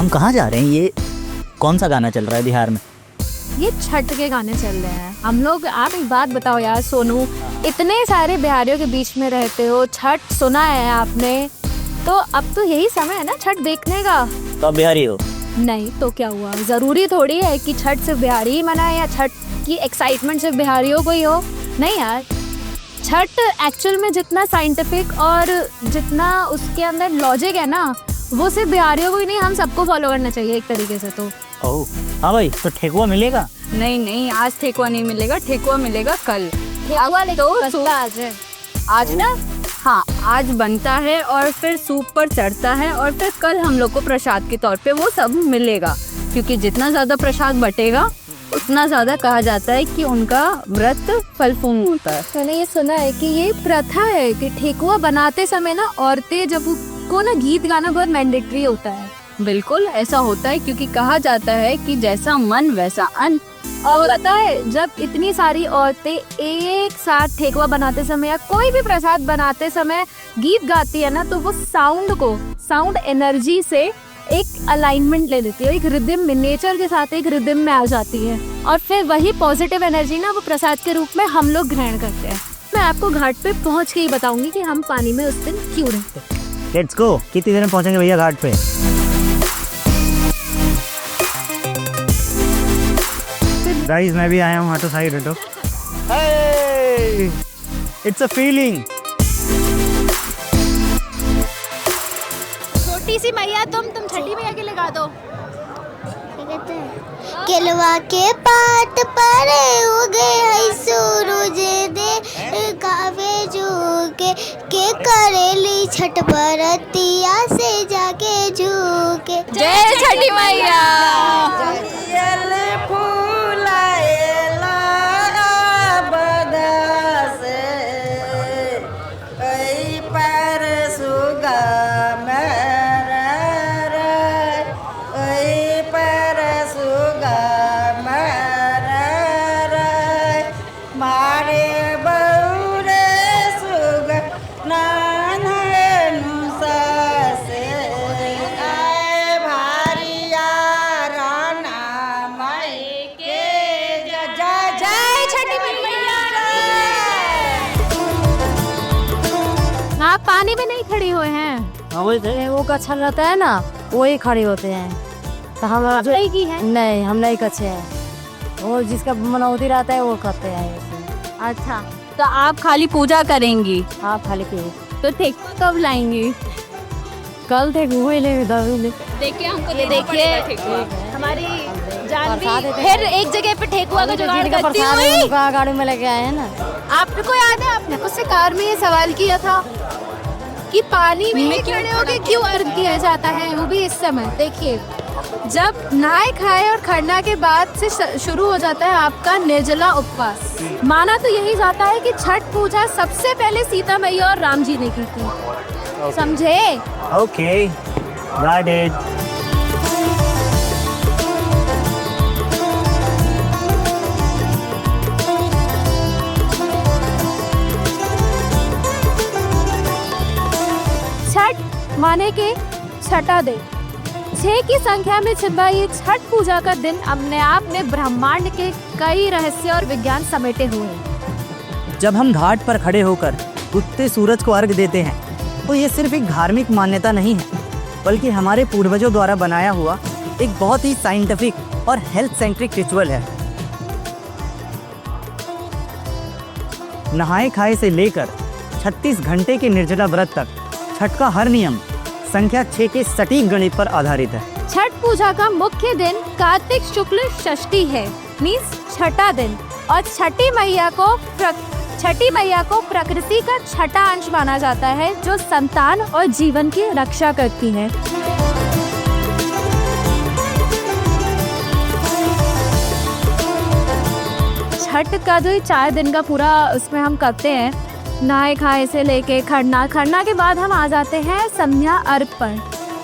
हम कहाँ जा रहे हैं? ये कौन सा गाना चल रहा है बिहार में? ये छठ के गाने चल रहे हैं हम लोग। आप एक बात बताओ यार सोनू, इतने सारे बिहारियों के बीच में रहते हो, छठ सुना है आपने, तो अब तो यही समय है ना छठ देखने का। तो आप बिहारी हो? नहीं तो क्या हुआ, जरूरी थोड़ी है कि छठ सिर्फ बिहारी ही मनाए या छठ की एक्साइटमेंट सिर्फ बिहारियों को ही हो। नहीं यार, छठ एक्चुअल में जितना साइंटिफिक और जितना उसके अंदर लॉजिक है ना, वो सिर्फ बिहारियों को ही नहीं, हम सबको फॉलो करना चाहिए एक तरीके से। तो ओह हाँ भाई, तो ठेकुआ मिलेगा? नहीं नहीं, आज ठेकुआ नहीं मिलेगा, ठेकुआ मिलेगा कल। आज ना, हाँ आज बनता है और फिर सूप पर चढ़ता है और फिर कल हम लोग को प्रसाद के तौर पे वो सब मिलेगा, क्योंकि जितना ज़्यादा प्रसाद बटेगा उतना ज़्यादा कहा जाता है कि उनका व्रत फलपूर्ण होता है। मैंने ये सुना है कि ये प्रथा है कि ठेकुआ बनाते समय ना औरतें जब को ना गीत गाना बहुत मैंडेटरी होता है। बिल्कुल ऐसा होता है, क्योंकि कहा जाता है कि जैसा मन वैसा अन्न। और पता है, जब इतनी सारी औरतें एक साथ ठेकुआ बनाते समय या कोई भी प्रसाद बनाते समय गीत गाती है ना, तो वो साउंड एनर्जी से एक अलाइनमेंट ले लेती है, एक रिदम में, नेचर के साथ एक रिदम में आ जाती है, और फिर वही पॉजिटिव एनर्जी ना वो प्रसाद के रूप में हम लोग ग्रहण करते हैं। मैं आपको घाट पे पहुंच के ही बताऊंगी कि हम पानी में उस दिन क्यों रहते हैं। Let's go. कितनी देर में पहुंचेंगे भैया घाट पे? गाइस मैं भी आया हूँ, ऑटो साइड हटो। It's a feeling. छोटी सी मैया तुम छठी मैया के लगा दो। केलवा के पात पर उगे है सूरज दे गावे झूके के करेली छठ बरतिया से जाके झूके। जय छठी मैया। आप पानी में नहीं खड़ी हुए हैं? वो कच्छा रहता है ना, वही खड़े होते हैं। तो हम की है? नहीं, हम नहीं कच्छे हैं, वो जिसका मनौती रहता है वो करते हैं। अच्छा, तो आप खाली पूजा करेंगी? हाँ खाली पी। तो ठेकुआ कब लाएंगी? कल थे घूमे ले देखिए हमको ये देखिए हमारी जानवी फिर एक जगह पे ठेकुआ का जुगाड़ करती हुई गाड़ी में लेके आए हैं ना। आपको याद है आपने उससे कार में ये सवाल किया था कि पानी में खड़े होके क्यों अर्घ किया जाता है, वो भी इस समय। देखिए, जब नहाए खाए और खरना के बाद से शुरू हो जाता है आपका निर्जला उपवास। माना तो यही जाता है कि छठ पूजा सबसे पहले सीता मैया और राम जी ने की थी। समझे? Okay, got it. छठ माने के छठा दिन, 6 की संख्या में छिपा ये छठ पूजा का दिन अपने आप में ब्रह्मांड के कई रहस्य और विज्ञान समेटे हुए हैं। जब हम घाट पर खड़े होकर उगते सूरज को अर्घ देते हैं, तो ये सिर्फ एक धार्मिक मान्यता नहीं है, बल्कि हमारे पूर्वजों द्वारा बनाया हुआ एक बहुत ही साइंटिफिक और हेल्थ सेंट्रिक रिचुअल है। नहाए खाए से लेकर 36 घंटे के निर्जला व्रत तक छठ का हर नियम संख्या 6 के सटीक गणित पर आधारित है। छठ पूजा का मुख्य दिन कार्तिक शुक्ल षष्ठी है, मीन्स छठा दिन, और छठी मैया को प्रकृति का छठा अंश माना जाता है, जो संतान और जीवन की रक्षा करती है। छठ का जो 4 दिन का पूरा उसमें हम करते हैं, नहाए खाए से लेके खरना के बाद हम आ जाते हैं संध्या अर्घ पर।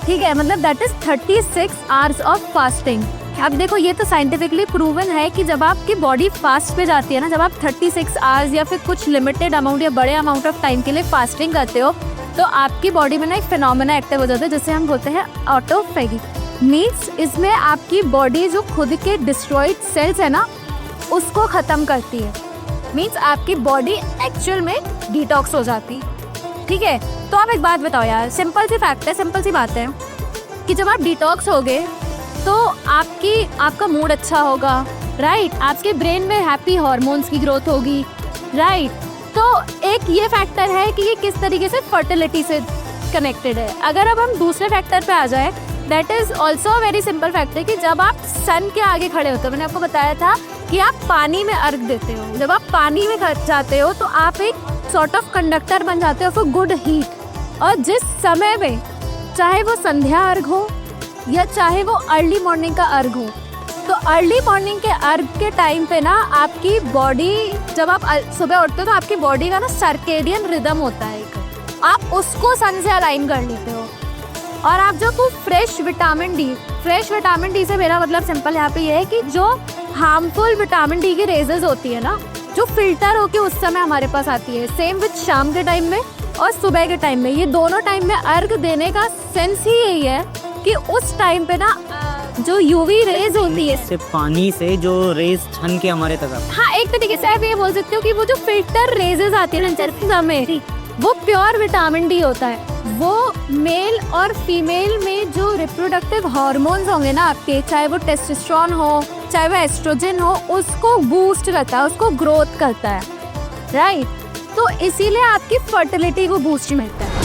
ठीक है, मतलब that is 36 hours of fasting. अब देखो, ये तो साइंटिफिकली प्रूवन है कि जब आपकी बॉडी फास्ट पे जाती है ना, जब आप 36 आवर्स या फिर कुछ लिमिटेड अमाउंट या बड़े अमाउंट ऑफ टाइम के लिए फास्टिंग करते हो, तो आपकी बॉडी में ना एक फिनोमेना एक्टिव हो जाता है जिसे हम बोलते हैं ऑटोफेगी। मीन्स इसमें आपकी बॉडी जो खुद के डिस्ट्रॉयड सेल्स है ना उसको ख़त्म करती है। मीन्स आपकी बॉडी एक्चुअल में डिटॉक्स हो जाती, ठीक है। तो आप एक बात बताओ यार, सिंपल सी फैक्ट है, सिंपल सी बात है कि जब आप डिटॉक्स होगे तो आपका मूड अच्छा होगा, राइट। आपके ब्रेन में हैप्पी हार्मोन्स की ग्रोथ होगी, राइट। तो एक ये फैक्टर है कि ये किस तरीके से फर्टिलिटी से कनेक्टेड है। अगर अब हम दूसरे फैक्टर पे आ जाए, that is also very simple factor कि जब आप सन के आगे खड़े होते हो, मैंने आपको बताया था कि आप पानी में अर्घ देते हो। जब आप पानी में जाते हो तो आप एक सॉर्ट ऑफ कंडक्टर बन जाते हो फॉर गुड हीट। और जिस समय में, चाहे वो संध्या अर्घ हो या चाहे वो अर्ली मॉर्निंग का अर्घ हो, तो अर्ली मॉर्निंग के अर्घ के टाइम पे ना आपकी बॉडी, जब आप सुबह उठते हो तो आपकी बॉडी का ना सर्केडियन रिदम होता है एक, आप उसको सन से अलाइन कर लेते हो। और आप जो फ्रेश विटामिन डी से मेरा मतलब सिंपल यहाँ पे ये है कि जो हार्मफुल विटामिन डी की रेजेस होती है ना, जो फिल्टर होके उस समय हमारे पास आती है, सेम विद शाम के टाइम में और सुबह के टाइम में, ये दोनों टाइम में अर्घ देने का सेंस ही यही है कि उस टाइम पे ना जो यूवी रेज होती है, से पानी से जो रेज छन के हमारे तक आती है। हाँ, एक तरीके से आप ये बोल सकते हो कि वो जो फिल्टर रेजेस आती है ना में, वो प्योर विटामिन डी होता है। वो मेल और फीमेल में जो रिप्रोडक्टिव हार्मोन्स होंगे ना आपके, चाहे वो टेस्टोस्टेरोन हो चाहे वो एस्ट्रोजन हो, उसको बूस्ट करता है, उसको ग्रोथ करता है, राइट। तो इसीलिए आपकी फर्टिलिटी को बूस्ट मिलता है।